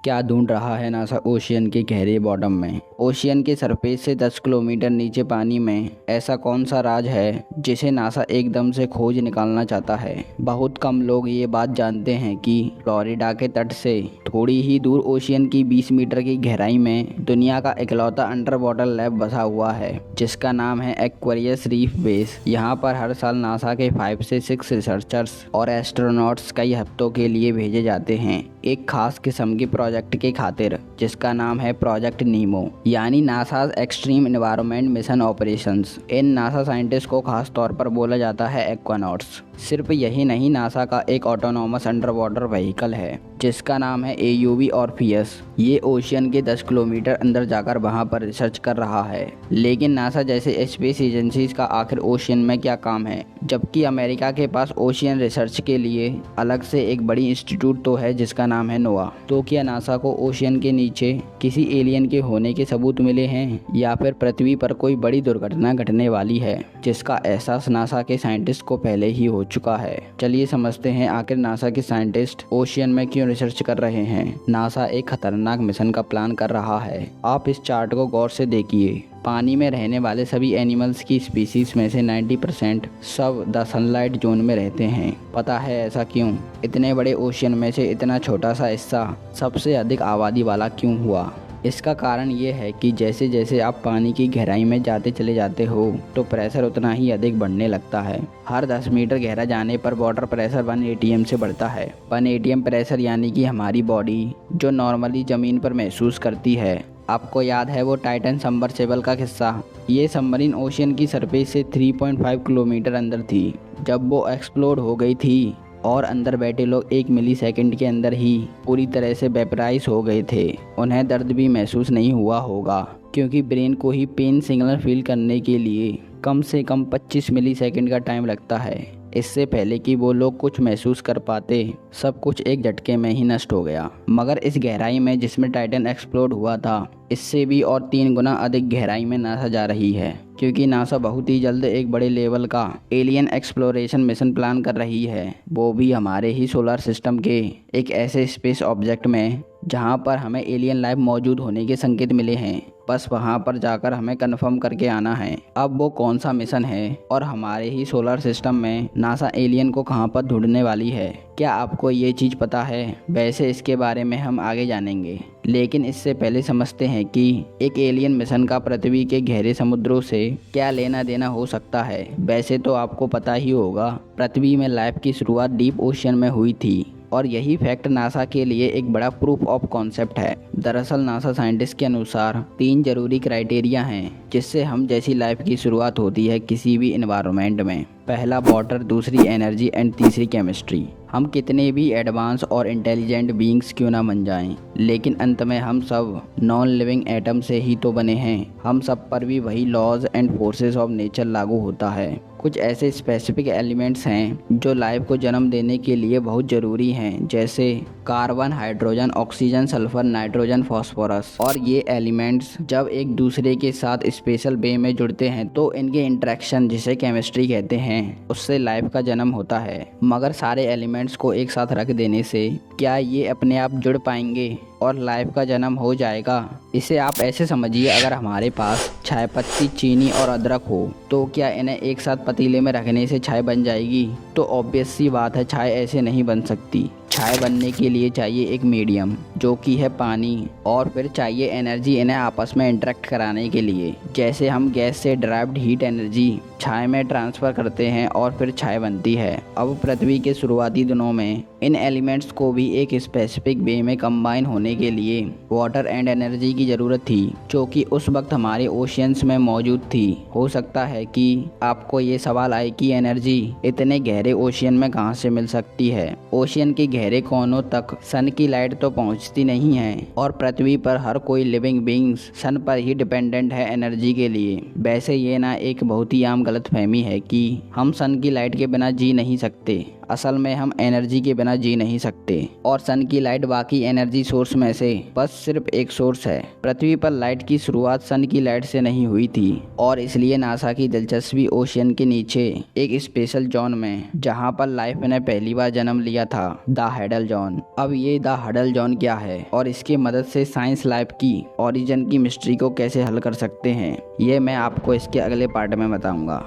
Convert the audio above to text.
क्या ढूंढ रहा है नासा ओशियन के गहरे बॉटम में? ओशियन के सरफेस से 10 किलोमीटर नीचे पानी में ऐसा कौन सा राज है जिसे नासा एकदम से खोज निकालना चाहता है? बहुत कम लोग ये बात जानते हैं कि फ्लोरिडा के तट से थोड़ी ही दूर ओशियन की 20 मीटर की गहराई में दुनिया का इकलौता अंडर वाटर लैब बसा हुआ है, जिसका नाम है एक्वेरियस रीफ बेस। यहाँ पर हर साल नासा के 5 से 6 रिसर्चर्स और एस्ट्रोनॉट्स कई हफ्तों के लिए भेजे जाते हैं, एक खास किस्म के प्रोजेक्ट के खातिर, जिसका नाम है प्रोजेक्ट नीमो, यानी NASA's extreme environment mission operations. इन नासा साइंटिस्ट को खास तौर पर बोला जाता है एक्वानॉट्स। सिर्फ यही नहीं, नासा का एक ऑटोनॉमस अंडर वाटर व्हीकल है जिसका नाम है AUV ऑर्फियस। ये ओशियन के 10 किलोमीटर अंदर जाकर वहां पर रिसर्च कर रहा है। लेकिन नासा जैसे स्पेस एजेंसीज का आखिर ओशियन में क्या काम है, जबकि अमेरिका के पास ओशियन रिसर्च के लिए अलग से एक बड़ी इंस्टीट्यूट तो है जिसका नाम है नोआ। तो क्या नासा को ओशियन के नीचे किसी एलियन के होने के सबूत मिले हैं, या फिर पृथ्वी पर कोई बड़ी दुर्घटना घटने वाली है जिसका एहसास नासा के साइंटिस्ट को पहले ही हो चुका है? चलिए समझते हैं आखिर नासा के साइंटिस्ट ओशियन में क्यों रिसर्च कर रहे हैं। नासा एक खतरनाक मिशन का प्लान कर रहा है। आप इस चार्ट को गौर से देखिए। पानी में रहने वाले सभी एनिमल्स की स्पीसीज में से 90% सब द सनलाइट जोन में रहते हैं। पता है ऐसा क्यों? इतने बड़े ओशियन में से इतना छोटा सा हिस्सा सबसे अधिक आबादी वाला क्यों हुआ? इसका कारण ये है कि जैसे जैसे आप पानी की गहराई में जाते चले जाते हो तो प्रेशर उतना ही अधिक बढ़ने लगता है। हर 10 मीटर गहरा जाने पर वाटर प्रेशर 1 ATM से बढ़ता है। 1 ATM प्रेशर यानी कि हमारी बॉडी जो नॉर्मली ज़मीन पर महसूस करती है। आपको याद है वो टाइटन सबमर्सिबल का किस्सा? ये सबमरीन ओशियन की सरफेस से 3.5 किलोमीटर अंदर थी जब वो एक्सप्लोड हो गई थी, और अंदर बैठे लोग 1 मिलीसेकंड के अंदर ही पूरी तरह से वेपराइज हो गए थे। उन्हें दर्द भी महसूस नहीं हुआ होगा, क्योंकि ब्रेन को ही पेन सिग्नल फील करने के लिए कम से कम 25 मिलीसेकंड का टाइम लगता है। इससे पहले कि वो लोग कुछ महसूस कर पाते, सब कुछ एक झटके में ही नष्ट हो गया। मगर इस गहराई में जिसमें टाइटन एक्सप्लोड हुआ था, इससे भी और 3 गुना अधिक गहराई में नासा जा रही है, क्योंकि नासा बहुत ही जल्द एक बड़े लेवल का एलियन एक्सप्लोरेशन मिशन प्लान कर रही है, वो भी हमारे ही सोलर सिस्टम के एक ऐसे स्पेस ऑब्जेक्ट में जहां पर हमें एलियन लाइफ मौजूद होने के संकेत मिले हैं। बस वहां पर जाकर हमें कंफर्म करके आना है। अब वो कौन सा मिशन है और हमारे ही सोलर सिस्टम में नासा एलियन को कहां पर ढूंढने वाली है, क्या आपको ये चीज़ पता है? वैसे इसके बारे में हम आगे जानेंगे, लेकिन इससे पहले समझते हैं कि एक एलियन मिशन का पृथ्वी के गहरे समुद्रों से क्या लेना देना हो सकता है। वैसे तो आपको पता ही होगा, पृथ्वी में लाइफ की शुरुआत डीप ओशियन में हुई थी, और यही फैक्ट नासा के लिए एक बड़ा प्रूफ ऑफ कॉन्सेप्ट है। दरअसल नासा साइंटिस्ट के अनुसार 3 जरूरी क्राइटेरिया हैं जिससे हम जैसी लाइफ की शुरुआत होती है किसी भी एनवायरनमेंट में। पहला वाटर, दूसरी एनर्जी एंड तीसरी केमिस्ट्री। हम कितने भी एडवांस और इंटेलिजेंट बीइंग्स क्यों ना बन जाएं, लेकिन अंत में हम सब नॉन लिविंग एटम से ही तो बने हैं। हम सब पर भी वही laws and forces of nature लागू होता है। कुछ ऐसे स्पेसिफिक एलिमेंट्स हैं जो लाइफ को जन्म देने के लिए बहुत ज़रूरी हैं, जैसे carbon, hydrogen, oxygen, sulphur, nitrogen, phosphorus. और ये एलिमेंट्स जब एक दूसरे के साथ स्पेशल वे में जुड़ते हैं तो इनके इंटरेक्शन, जिसे केमिस्ट्री कहते हैं, उससे लाइफ का जन्म होता है। मगर सारे एलिमेंट्स को एक साथ रख देने से क्या ये अपने आप जुड़ पाएंगे और लाइफ का जन्म हो जाएगा? इसे आप ऐसे समझिए, अगर हमारे पास चाय पत्ती, चीनी और अदरक हो तो क्या इन्हें एक साथ पतीले में रखने से चाय बन जाएगी? तो ऑब्वियस सी बात है, चाय ऐसे नहीं बन सकती। चाय बनने के लिए चाहिए एक मीडियम जो कि है पानी, और फिर चाहिए एनर्जी इन्हें आपस में इंटरेक्ट कराने के लिए। जैसे हम गैस से ड्राइव्ड हीट एनर्जी चाय में ट्रांसफ़र करते हैं और फिर चाय बनती है। अब पृथ्वी के शुरुआती दिनों में इन एलिमेंट्स को भी एक स्पेसिफिक वे में कंबाइन होने के लिए वाटर एंड एनर्जी की ज़रूरत थी, जो कि उस वक्त हमारे ओशियंस में मौजूद थी। हो सकता है कि आपको ये सवाल आए कि एनर्जी इतने गहरे ओशियन में कहाँ से मिल सकती है। ओशियन के गहरे कोनों तक सन की लाइट तो पहुँचती नहीं है, और पृथ्वी पर हर कोई लिविंग बींग्स सन पर ही डिपेंडेंट है एनर्जी के लिए। वैसे ये ना एक बहुत ही आम गलतफहमी है कि हम सन की लाइट के बिना जी नहीं सकते। असल में हम एनर्जी के बिना जी नहीं सकते और सन की लाइट बाकी एनर्जी सोर्स में से बस सिर्फ एक सोर्स है। पृथ्वी पर लाइट की शुरुआत सन की लाइट से नहीं हुई थी और इसलिए नासा की दिलचस्पी ओशियन के नीचे एक स्पेशल जोन में, जहां पर लाइफ ने पहली बार जन्म लिया था, द हडल जोन। अब ये द हडल जोन क्या है और इसकी मदद से साइंस लाइफ की ओरिजिन की मिस्ट्री को कैसे हल कर सकते हैं, ये मैं आपको इसके अगले पार्ट में बताऊंगा।